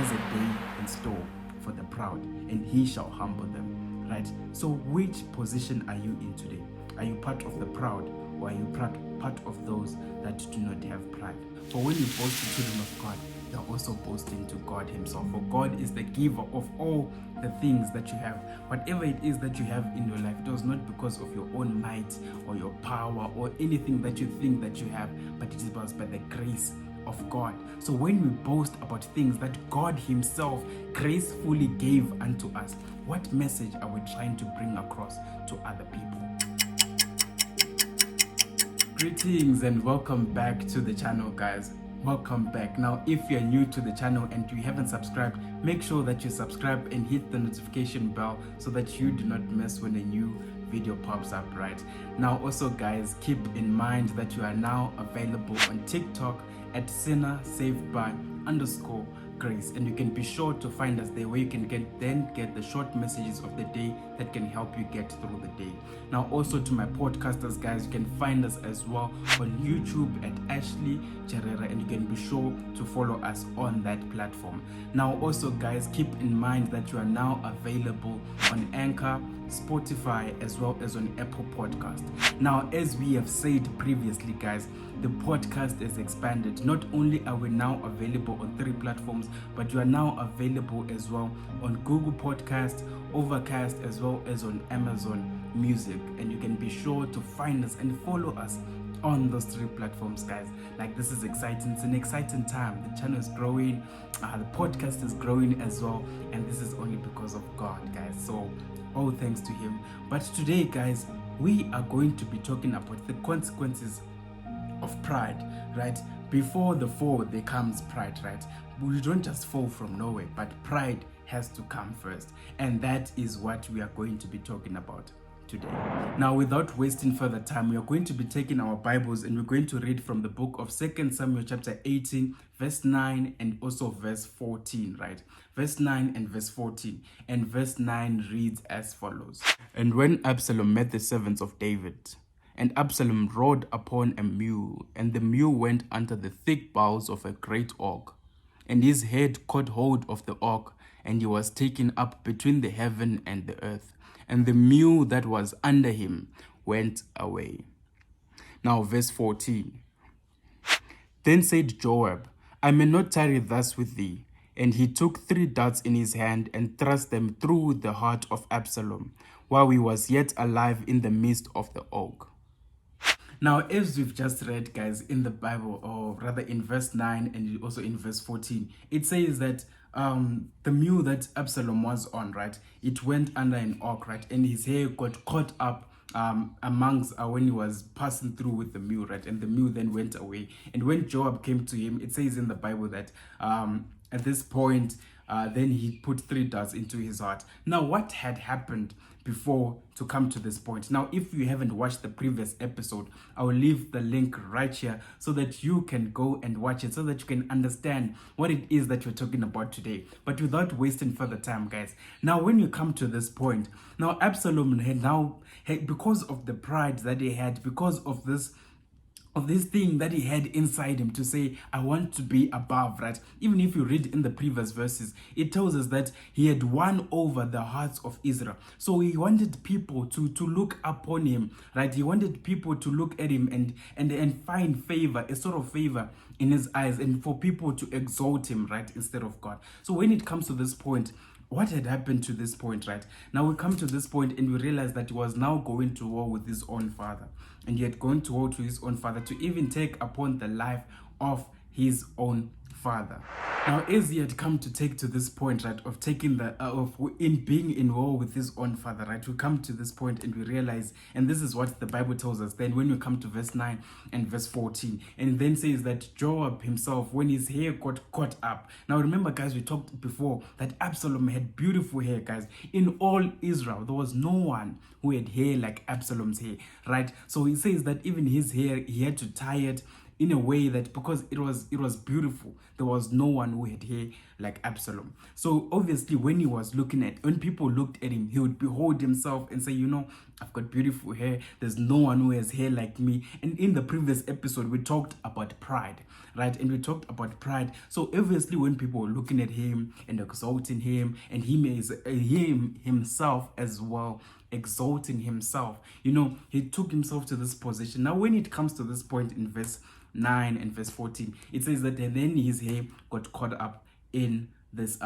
is a day in store for the proud, and he shall humble them. Right? So which position are you in today? Are you part of the proud, or are you part of those that do not have pride? For when you boast the children of God, you're also boasting to God himself. For God is the giver of all the things that you have. Whatever it is that you have in your life, it was not because of your own might or your power or anything that you think that you have, but it was by the grace of God. So when we boast about things that God himself gracefully gave unto us, what message are we trying to bring across to other people? Greetings and welcome back to the channel, guys. Welcome back. Now, if you're new to the channel and you haven't subscribed, make sure that you subscribe and hit the notification bell so that you do not miss when a new video pops up. Right now, also guys, keep in mind that you are now available on TikTok at sinner saved by _grace, and you can be sure to find us there, where you can get the short messages of the day that can help you get through the day. Now, also to my podcasters, guys, you can find us as well on YouTube at Ashley Cherera, and you can be sure to follow us on that platform. Now, also guys, keep in mind that you are now available on Anchor, Spotify, as well as on Apple Podcast. Now, as we have said previously, guys, the podcast is expanded. Not only are we now available on 3 platforms, but you are now available as well on Google Podcast, Overcast, as well as on Amazon Music. And you can be sure to find us and follow us on those 3 platforms, guys. Like, this is exciting. It's an exciting time. The channel is growing, the podcast is growing as well, and this is only because of God, guys. So all thanks to him. But today, guys, we are going to be talking about the consequences of pride, right? Before the fall, there comes pride, right? We don't just fall from nowhere, but pride has to come first. And that is what we are going to be talking about today. Now, without wasting further time, we are going to be taking our Bibles and we're going to read from the book of 2 Samuel chapter 18, verse 9 and also verse 14, right? Verse 9 and verse 14. And verse 9 reads as follows. And when Absalom met the servants of David, and Absalom rode upon a mule, and the mule went under the thick boughs of a great oak, and his head caught hold of the oak, and he was taken up between the heaven and the earth, and the mule that was under him went away. Now, verse 14. Then said Joab, I may not tarry thus with thee. And he took 3 darts in his hand and thrust them through the heart of Absalom, while he was yet alive in the midst of the oak. Now, as we've just read, guys, in the Bible, or rather in verse 9 and also in verse 14, it says that the mule that Absalom was on, right, it went under an oak, right, and his hair got caught up amongst when he was passing through with the mule, right, and the mule then went away. And when Joab came to him, it says in the Bible that at this point, then he put 3 darts into his heart. Now, what had happened before to come to this point? Now, if you haven't watched the previous episode, I will leave the link right here so that you can go and watch it, so that you can understand what it is that we're talking about today. But without wasting further time, guys, now when you come to this point, now Absalom had because of the pride that he had, because of this thing that he had inside him to say, I want to be above, right? Even if you read in the previous verses, it tells us that he had won over the hearts of Israel. So he wanted people to look upon him, right? He wanted people to look at him and find favor, a sort of favor in his eyes, and for people to exalt him, right, instead of God. So when it comes to this point, what had happened to this point, right? Now we come to this point and we realize that he was now going to war with his own father. And he had gone to war to his own father to even take upon the life of his own father. Now, as he had come to take to this point, right, of taking in being in war with his own father, right, we come to this point and we realize, and this is what the Bible tells us then when we come to verse 9 and verse 14, and it then says that Joab himself, when his hair got caught up. Now, remember, guys, we talked before that Absalom had beautiful hair, guys. In all Israel, there was no one who had hair like Absalom's hair, right? So he says that even his hair, he had to tie it in a way that because it was beautiful, there was no one who had hair like Absalom. So obviously when people looked at him, he would behold himself and say, I've got beautiful hair, there's no one who has hair like me. And in the previous episode we talked about pride, right? And we talked about pride. So obviously when people were looking at him and exalting him, and him himself as well, exalting himself, he took himself to this position. Now when it comes to this point in verse 9 and verse 14, it says that, and then his hair got caught up in this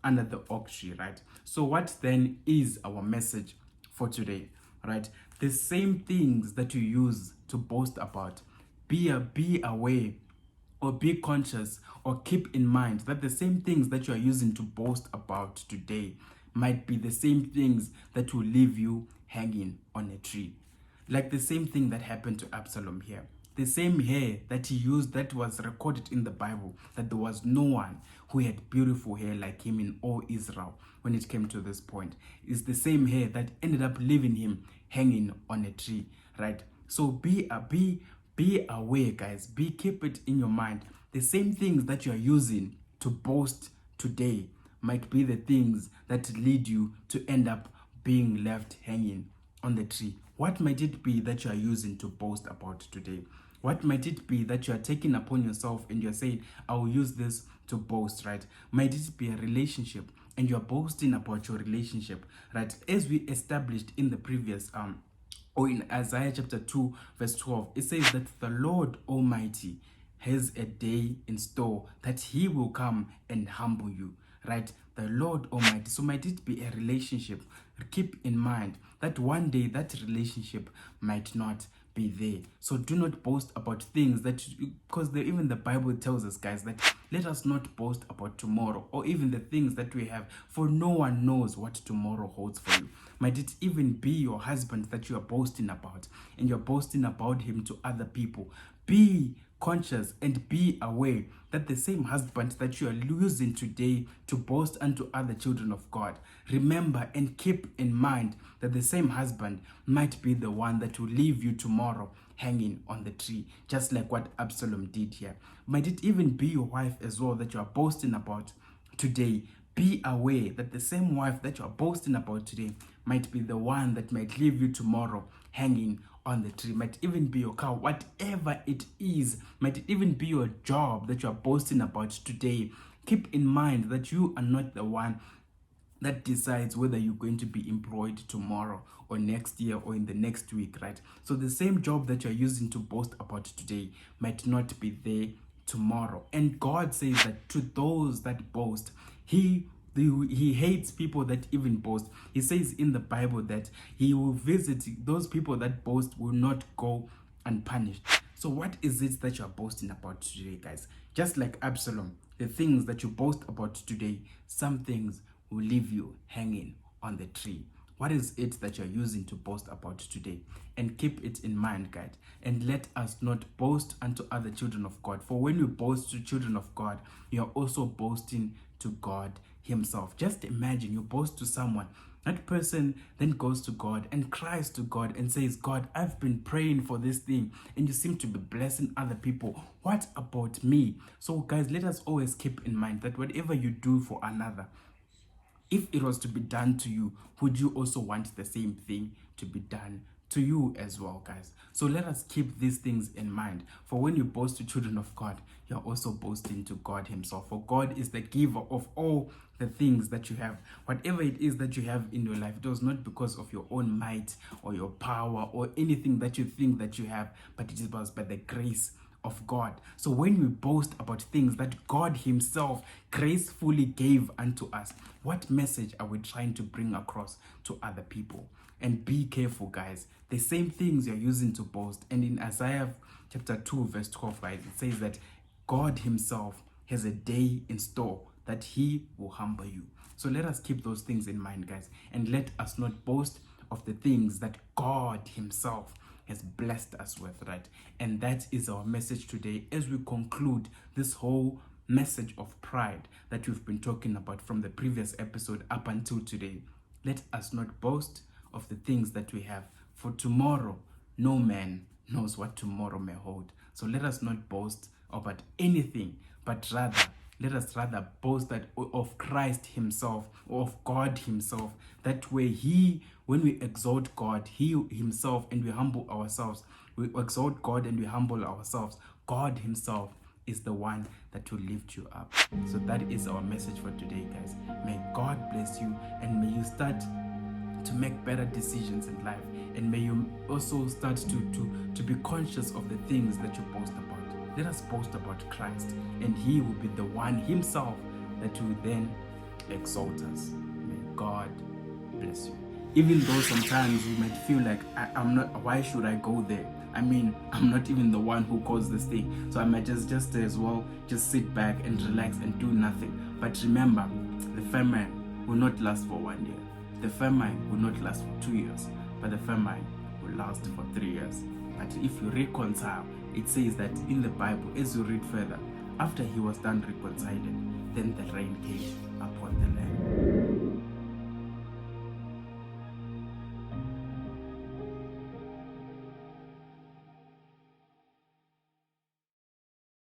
under the oak tree, right? So what then is our message for today, right? The same things that you use to boast about, be aware, or be conscious, or keep in mind that the same things that you are using to boast about today might be the same things that will leave you hanging on a tree. Like the same thing that happened to Absalom here. The same hair that he used, that was recorded in the Bible, that there was no one who had beautiful hair like him in all Israel when it came to this point, is the same hair that ended up leaving him hanging on a tree, right? So be aware, guys. Keep it in your mind. The same things that you are using to boast today might be the things that lead you to end up being left hanging on the tree. What might it be that you are using to boast about today? What might it be that you are taking upon yourself and you're saying, I will use this to boast, right? Might it be a relationship and you're boasting about your relationship, right? As we established in the previous or in Isaiah chapter 2 verse 12, it says that the Lord Almighty has a day in store that he will come and humble you, right? The Lord Almighty. So might it be a relationship? Keep in mind that one day that relationship might not be there. So do not boast about things because even the Bible tells us, guys, that let us not boast about tomorrow or even the things that we have, for no one knows what tomorrow holds for you. Might it even be your husband that you are boasting about, and you're boasting about him to other people? Be conscious and be aware that the same husband that you are using today to boast unto other children of God, remember and keep in mind that the same husband might be the one that will leave you tomorrow hanging on the tree, just like what Absalom did here. Might it even be your wife as well that you are boasting about today? Be aware that the same wife that you are boasting about today might be the one that might leave you tomorrow hanging on the tree. Might even be your car, whatever it is. Might it even be your job that you are boasting about today. Keep in mind that you are not the one that decides whether you're going to be employed tomorrow or next year or in the next week, right? So the same job that you're using to boast about today might not be there tomorrow. And God says that to those that boast, he hates people that even boast. He says in the Bible that he will visit those people that boast, will not go unpunished. So what is it that you're boasting about today, guys? Just like Absalom, the things that you boast about today, some things will leave you hanging on the tree. What is it that you're using to boast about today? And keep it in mind, guys. And let us not boast unto other children of God. For when you boast to children of God, you are also boasting to God himself. Just imagine you boast to someone. That person then goes to God and cries to God and says, God, I've been praying for this thing and you seem to be blessing other people. What about me? So guys, let us always keep in mind that whatever you do for another, if it was to be done to you, would you also want the same thing to be done to you as well, guys? So let us keep these things in mind. For when you boast to children of God, you're also boasting to God himself. For God is the giver of all the things that you have. Whatever it is that you have in your life, it was not because of your own might or your power or anything that you think that you have, but it was by the grace of God. So when we boast about things that God himself gracefully gave unto us, what message are we trying to bring across to other people? And be careful, guys. The same things you're using to boast. And in Isaiah chapter 2 verse 12, guys, it says that God himself has a day in store that he will humble you. So let us keep those things in mind, guys. And let us not boast of the things that God himself has blessed us with, right? And that is our message today as we conclude this whole message of pride that we've been talking about from the previous episode up until today. Let us not boast of the things that we have, for tomorrow no man knows what tomorrow may hold. So let us not boast about anything, but rather let us rather boast that of Christ himself, or of God himself. That way when we exalt God, he himself, and we humble ourselves, we exalt God and we humble ourselves, God himself is the one that will lift you up. So that is our message for today, guys. May God bless you, and may you start to make better decisions in life, and may you also start to be conscious of the things that you boast about. Let us boast about Christ, and he will be the one himself that will then exalt us. May God bless you. Even though sometimes you might feel like, I'm not, why should I go there? I mean, I'm not even the one who caused this thing, so I might just as well just sit back and relax and do nothing. But remember, the famine will not last for 1 year. The famine will not last for 2 years, but the famine will last for 3 years. But if you reconcile, it says that in the Bible, as you read further, after he was done reconciling, then the rain came upon the land.